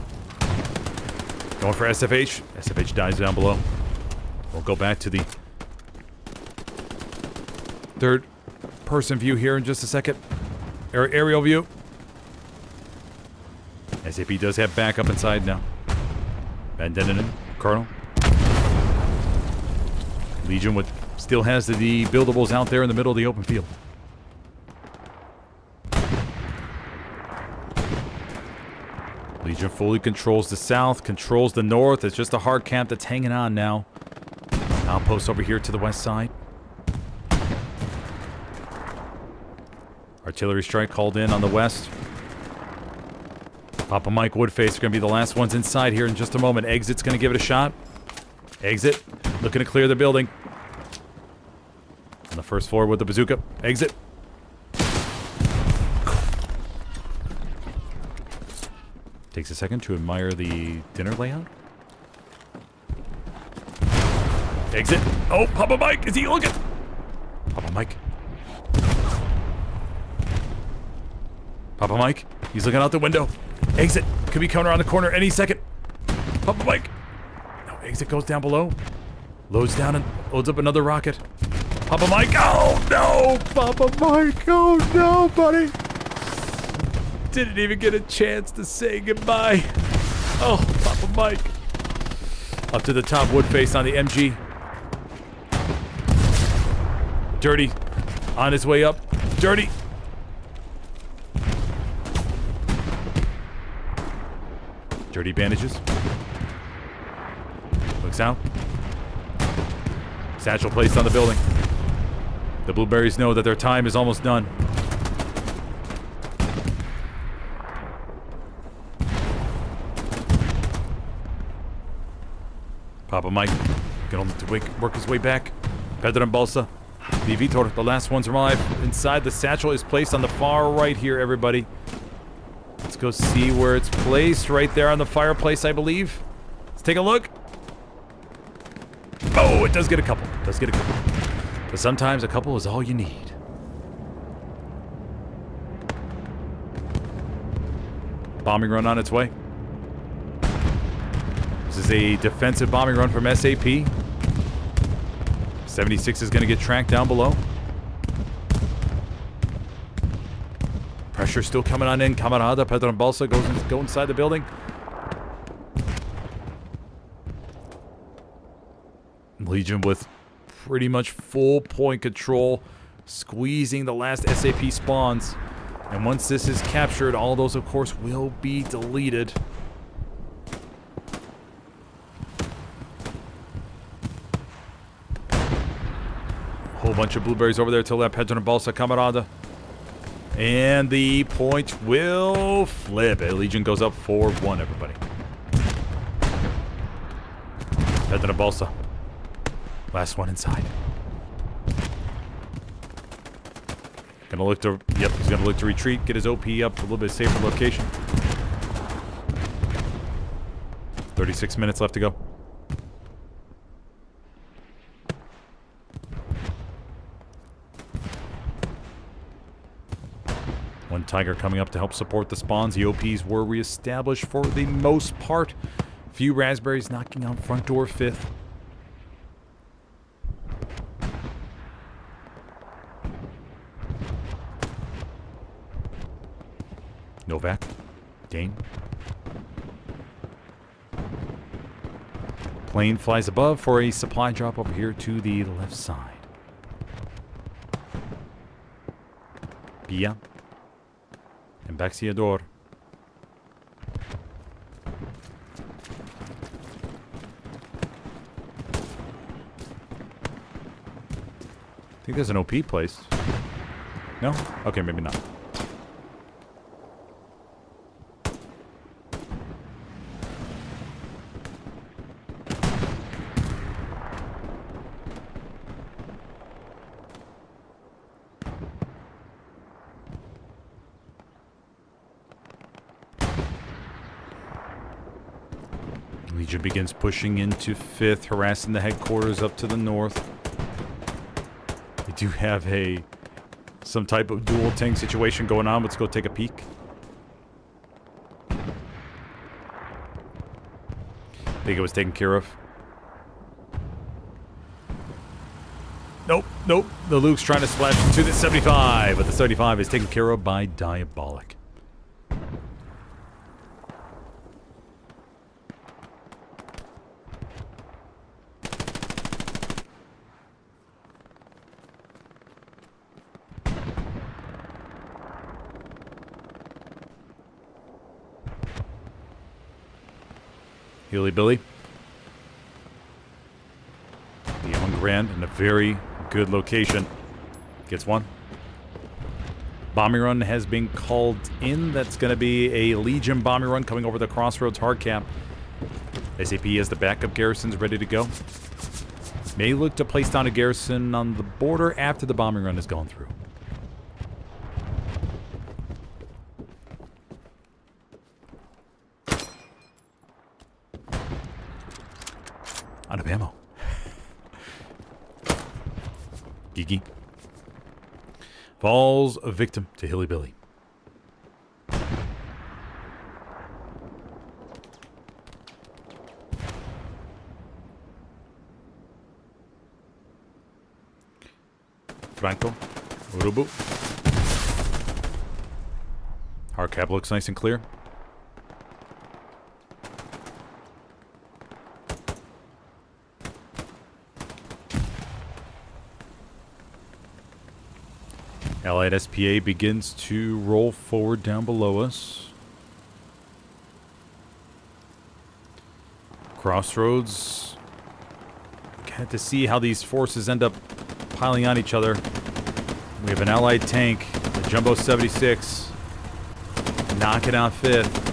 Going for SFH. SFH dies down below. We'll go back to the third person view here in just a second. Aerial view. SAP does have backup inside now. Van Denen, Colonel. Legion still has the buildables out there in the middle of the open field. Legion fully controls the south, controls the north. It's just a hard camp that's hanging on now. Outpost over here to the west side. Artillery strike called in on the west. Papa Mike, Woodface are going to be the last ones inside here in just a moment. Exit's going to give it a shot. Exit. Looking to clear the building. On the first floor with the bazooka. Exit. Takes a second to admire the dinner layout. Exit. Oh, Papa Mike, is he looking? Papa Mike. Papa Mike, he's looking out the window. Exit. Could be coming around the corner any second. Papa Mike. No, exit goes down below. Loads down and loads up another rocket. Papa Mike. Oh, no. Papa Mike. Oh, no, buddy. Didn't even get a chance to say goodbye. Oh, Papa Mike. Up to the top, Woodface on the MG. Dirty. On his way up. Dirty. Dirty bandages. Looks out. Satchel placed on the building. The Blueberries know that their time is almost done. Papa Mike gonna work his way back. Pedro and Balsa. The Vitor, the last one's alive. Inside, the satchel is placed on the far right here, everybody. Let's go see where it's placed. Right there on the fireplace, I believe. Let's take a look. Oh, it does get a couple. But sometimes a couple is all you need. Bombing run on its way. This is a defensive bombing run from SAP. 76 is going to get tracked down below. Pressure still coming on in. Camarada, Pedro and Balsa go inside the building. Legion with pretty much full point control, squeezing the last SAP spawns. And once this is captured, all those, of course, will be deleted. Whole bunch of blueberries over there till that Pedro and Balsa, Camarada. And the point will flip. Legion goes up 4-1, everybody. Pedro and Balsa. Last one inside. Gonna look to, yep, he's gonna look to retreat, get his OP up to a little bit safer location. 36 minutes left to go. One Tiger coming up to help support the spawns. The OPs were reestablished for the most part. Few Raspberries knocking on front door 5th. Novak. Dane. Plane flies above for a supply drop over here to the left side. Pia. Embaxiador. I think there's an OP placed. No? Okay, maybe not. Legion begins pushing into 5th, harassing the headquarters up to the north. We do have some type of dual tank situation going on. Let's go take a peek. I think it was taken care of. Nope. The Luke's trying to splash into the 75, but the 75 is taken care of by Diabolic. Healy Billy. The young Grand in a very good location. Gets one. Bombing run has been called in. That's going to be a Legion bombing run coming over the Crossroads hard cap. SAP has the backup garrisons ready to go. May look to place down a garrison on the border after the bombing run has gone through. Out of ammo. Gigi. Falls a victim to Hilly Billy. Franco. Urubu. Hard cap looks nice and clear. Allied SPA begins to roll forward down below us. Crossroads. Had to see how these forces end up piling on each other. We have an Allied tank, the Jumbo 76, knocking out 5th.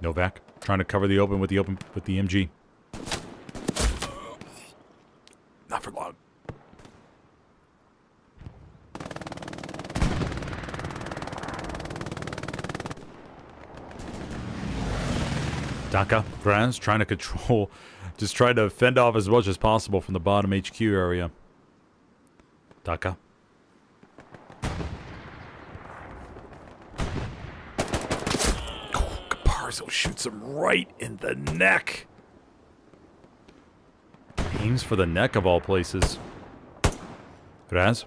Novak trying to cover the open with the MG. Not for long. Daka, Franz trying to control, just trying to fend off as much as possible from the bottom HQ area. Daka. Oh, Caparzo shoots him right in the neck. Aims for the neck of all places. Franz.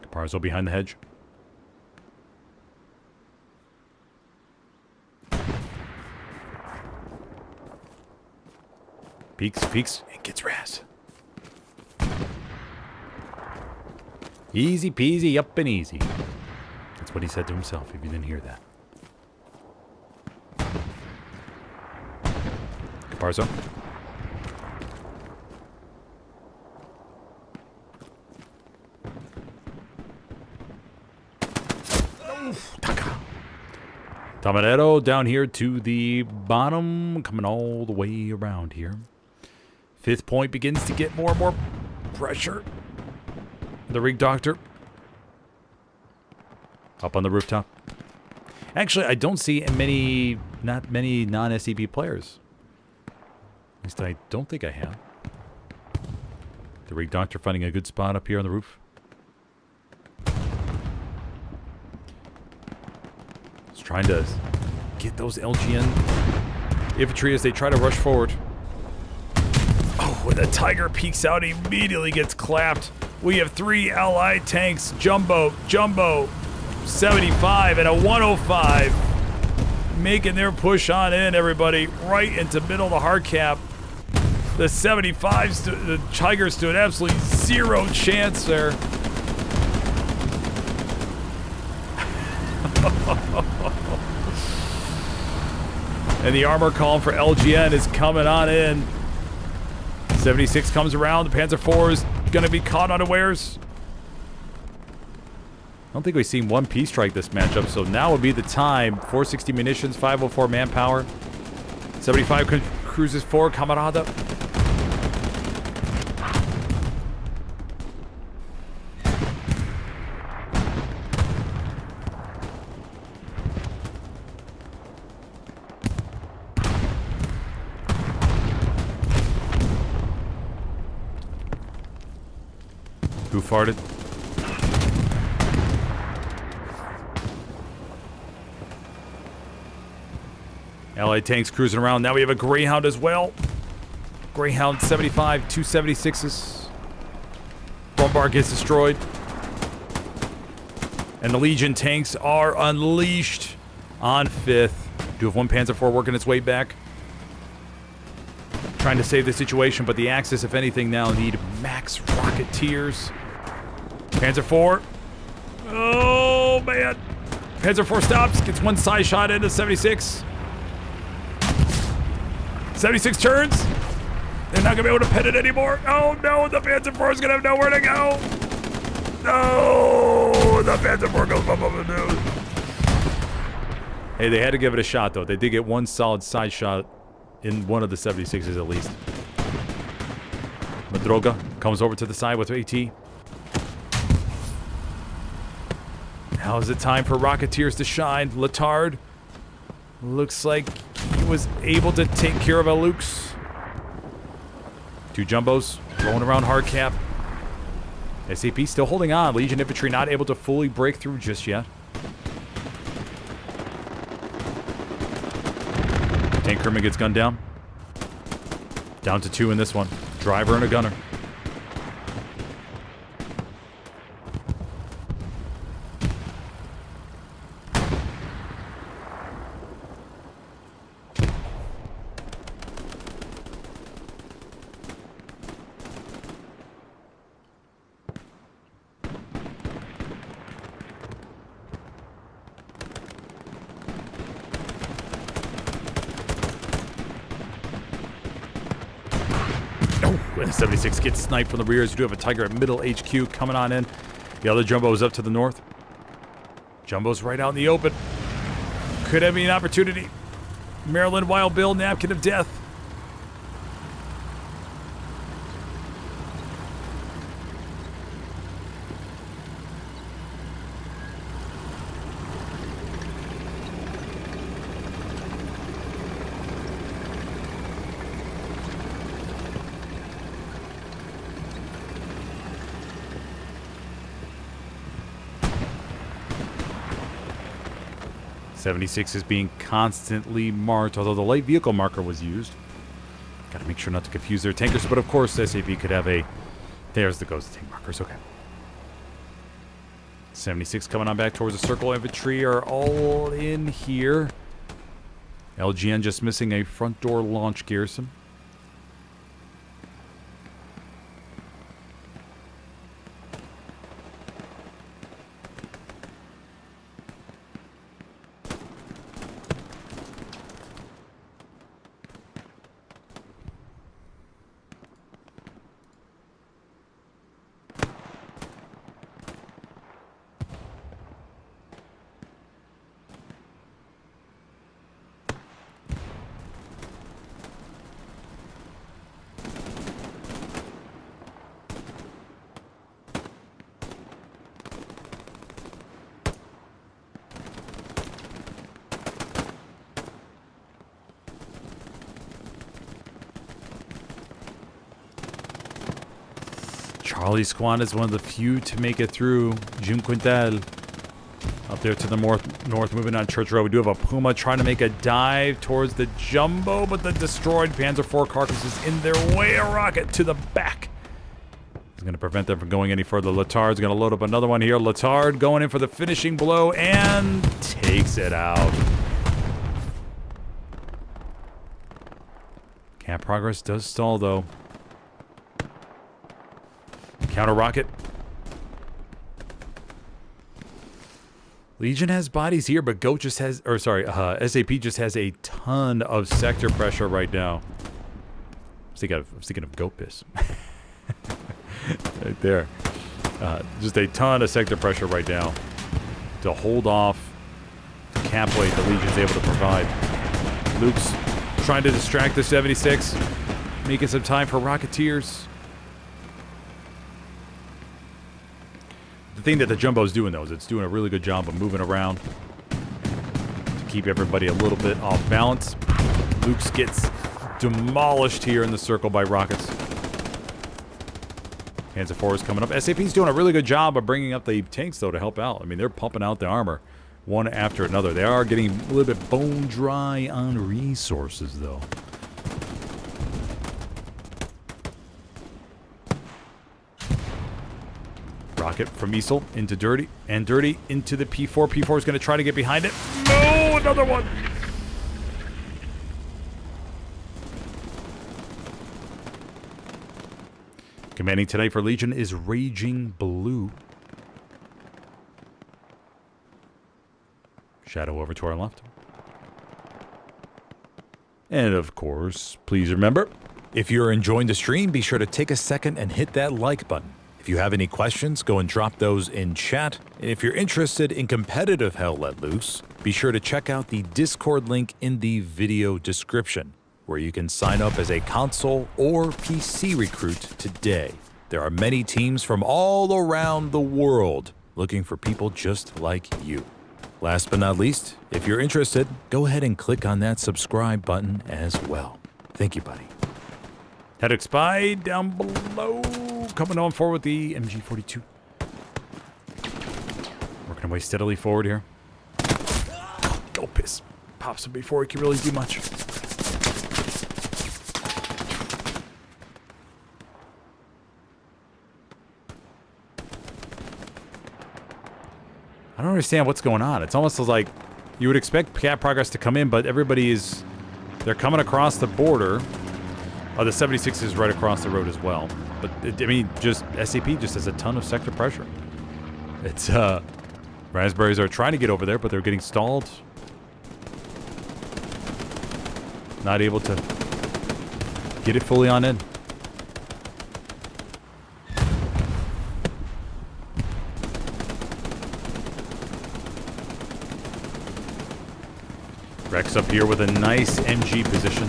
Caparzo behind the hedge. Peeks, and gets Raz. Easy peasy, up and easy. That's what he said to himself, if you didn't hear that. Caparzo. Tamanero down here to the bottom, coming all the way around here. 5th point begins to get more and more pressure. The rig doctor. Up on the rooftop. Actually, I don't see not many non-SCP players. At least I don't think I have. The rig doctor finding a good spot up here on the roof. Trying to get those LGN infantry as they try to rush forward. Oh, when the Tiger peeks out, he immediately gets clapped. We have 3 Allied tanks, Jumbo, 75, and a 105, making their push on in, everybody, right into middle of the hard cap. The 75s, the Tigers stood absolutely zero chance there. And the armor column for LGN is coming on in. 76 comes around. The Panzer IV is going to be caught unawares. I don't think we've seen one P-strike this matchup, so now would be the time. 460 munitions, 504 manpower. 75 cruises forward, Camarada. Who farted? Allied tanks cruising around. Now we have a Greyhound as well. Greyhound 75, 276s. Bombard gets destroyed. And the Legion tanks are unleashed on 5th. Do have one Panzer IV working its way back. Trying to save the situation, but the Axis, if anything, now need max Rocketeers. Panzer IV. Oh, man. Panzer IV stops, gets one side shot into 76. 76 turns. They're not going to be able to pin it anymore. Oh, no, the Panzer IV is going to have nowhere to go. No, the Panzer IV goes bum bum bum. Hey, they had to give it a shot, though. They did get one solid side shot in one of the 76s, at least. Madroga comes over to the side with AT. Now is it time for Rocketeers to shine. Letard looks like he was able to take care of Alux. 2 Jumbos rolling around hard cap. SAP still holding on. Legion infantry not able to fully break through just yet. Tank crewman gets gunned down. Down to 2 in this one. Driver and a gunner. When the 76 gets sniped from the rears, you do have a Tiger at middle HQ coming on in. The other Jumbo is up to the north. Jumbo's right out in the open. Could have an opportunity. Maryland Wild Bill, napkin of death. '76 is being constantly marked, although the light vehicle marker was used. Got to make sure not to confuse their tankers, but of course SAP could have a... There's the ghost tank markers, okay. 76 coming on back towards the circle. Infantry are all in here. LGN just missing a front door launch garrison. Charlie Squad is one of the few to make it through. Jim Quintal up there to the north, moving on Church Road. We do have a Puma trying to make a dive towards the Jumbo, but the destroyed Panzer IV carcass is in their way. A rocket to the back. It's going to prevent them from going any further. Letard's going to load up another one here. Letard going in for the finishing blow and takes it out. Camp progress does stall, though. Counter rocket. Legion has bodies here, but Goat just has, or sorry, SAP just has a ton of sector pressure right now. I was thinking of Goat Piss. Right there. Just a ton of sector pressure right now to hold off the cap weight the Legion's able to provide. Luke's trying to distract the 76, making some time for Rocketeers. The thing that the Jumbo's doing, though, is it's doing a really good job of moving around to keep everybody a little bit off balance. Luke's gets demolished here in the circle by rockets. Panzer IV is coming up. SAP's doing a really good job of bringing up the tanks, though, to help out. I mean, they're pumping out the armor one after another. They are getting a little bit bone dry on resources, though. Rocket from Easel into Dirty, and Dirty into the P4. P4 is going to try to get behind it. No, another one. Commanding tonight for Legion is Raging Blue. Shadow over to our left. And of course, please remember, if you're enjoying the stream, be sure to take a second and hit that like button. If you have any questions, go and drop those in chat. And if you're interested in competitive Hell Let Loose, be sure to check out the Discord link in the video description, where you can sign up as a console or PC recruit today. There are many teams from all around the world looking for people just like you. Last but not least, if you're interested, go ahead and click on that subscribe button as well. Thank you, buddy. Head Spy down below. Coming on forward with the MG42. Working our way steadily forward here. Go piss. Pops him before he can really do much. I don't understand what's going on. It's almost like you would expect cap progress to come in, but they're coming across the border. Oh, the 76 is right across the road as well. But, I mean, just SCP just has a ton of sector pressure. It's, Raspberries are trying to get over there, but they're getting stalled. Not able to get it fully on in. Rex up here with a nice MG position.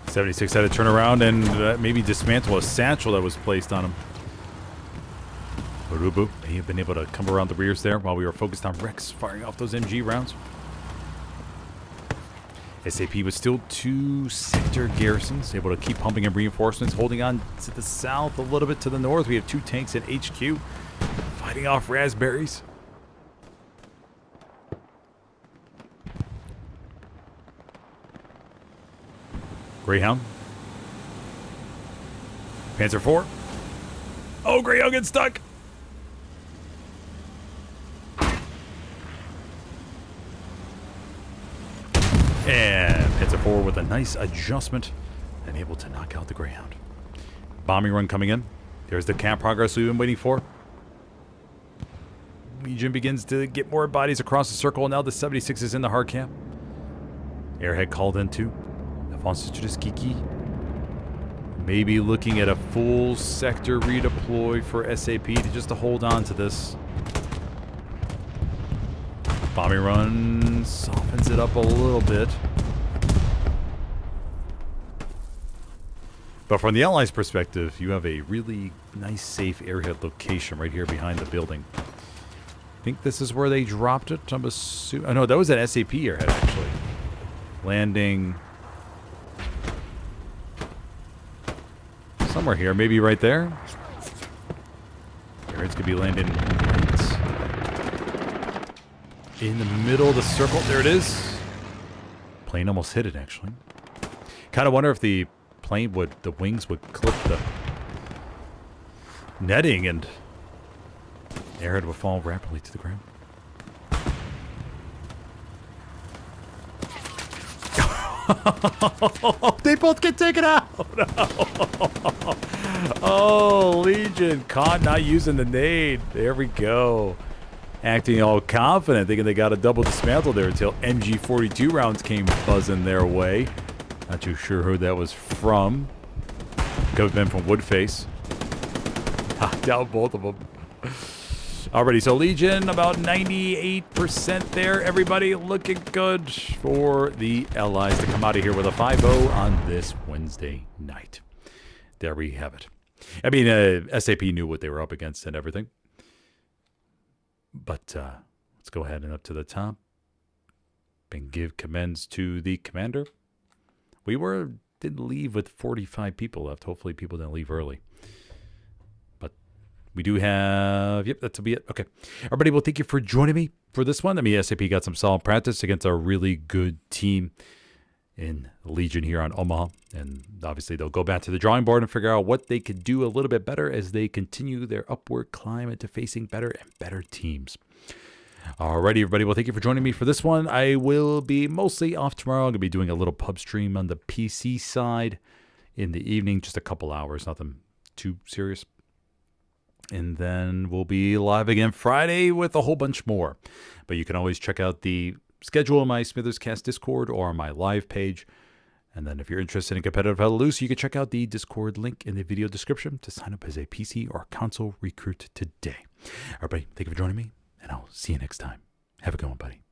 .76 had to turn around and maybe dismantle a satchel that was placed on him. Urubu may have been able to come around the rears there while we were focused on Rex firing off those MG rounds. SAP was still 2 sector garrisons, able to keep pumping in reinforcements, holding on to the south, a little bit to the north. We have 2 tanks at HQ, fighting off raspberries. Greyhound. Panzer IV. Oh, Greyhound gets stuck. And Panzer IV with a nice adjustment and able to knock out the Greyhound. Bombing run coming in. There's the camp progress we've been waiting for. Legion begins to get more bodies across the circle. Now the 76 is in the hard camp. Airhead called in too. Kiki. Maybe looking at a full sector redeploy for SAP just to hold on to this. Bombing run softens it up a little bit. But from the Allies' perspective, you have a really nice, safe airhead location right here behind the building. I think this is where they dropped it. I'm assuming. Oh, no, that was an SAP airhead, actually. Landing somewhere here, maybe right there. Airheads could be landing right in the middle of the circle. There it is. Plane almost hit it, actually. Kind of wonder if the plane would, the wings would clip the netting and airhead would fall rapidly to the ground. They both get taken out. Oh, Legion caught not using the nade. There we go. Acting all confident, thinking they got a double dismantle there until MG42 rounds came buzzing their way. Not too sure who that was from. Could have been from Woodface. Knocked out both of them. Alrighty, so Legion about 98% there. Everybody looking good for the Allies to come out of here with a 5-0 on this Wednesday night. There we have it. I mean, SAP knew what they were up against and everything. But let's go ahead and up to the top and give commends to the commander. We did leave with 45 people left. Hopefully people didn't leave early. We do have, yep, that'll be it. Okay. Everybody, well, thank you for joining me for this one. I mean, SAP got some solid practice against a really good team in Legion here on Omaha. And obviously, they'll go back to the drawing board and figure out what they could do a little bit better as they continue their upward climb into facing better and better teams. Alrighty, everybody. Well, thank you for joining me for this one. I will be mostly off tomorrow. I'm going to be doing a little pub stream on the PC side in the evening, just a couple hours, nothing too serious. And then we'll be live again Friday with a whole bunch more. But you can always check out the schedule on my SmithersCast Discord or on my live page. And then if you're interested in competitive Hell Loose, you can check out the Discord link in the video description to sign up as a PC or console recruit today. Everybody, thank you for joining me, and I'll see you next time. Have a good one, buddy.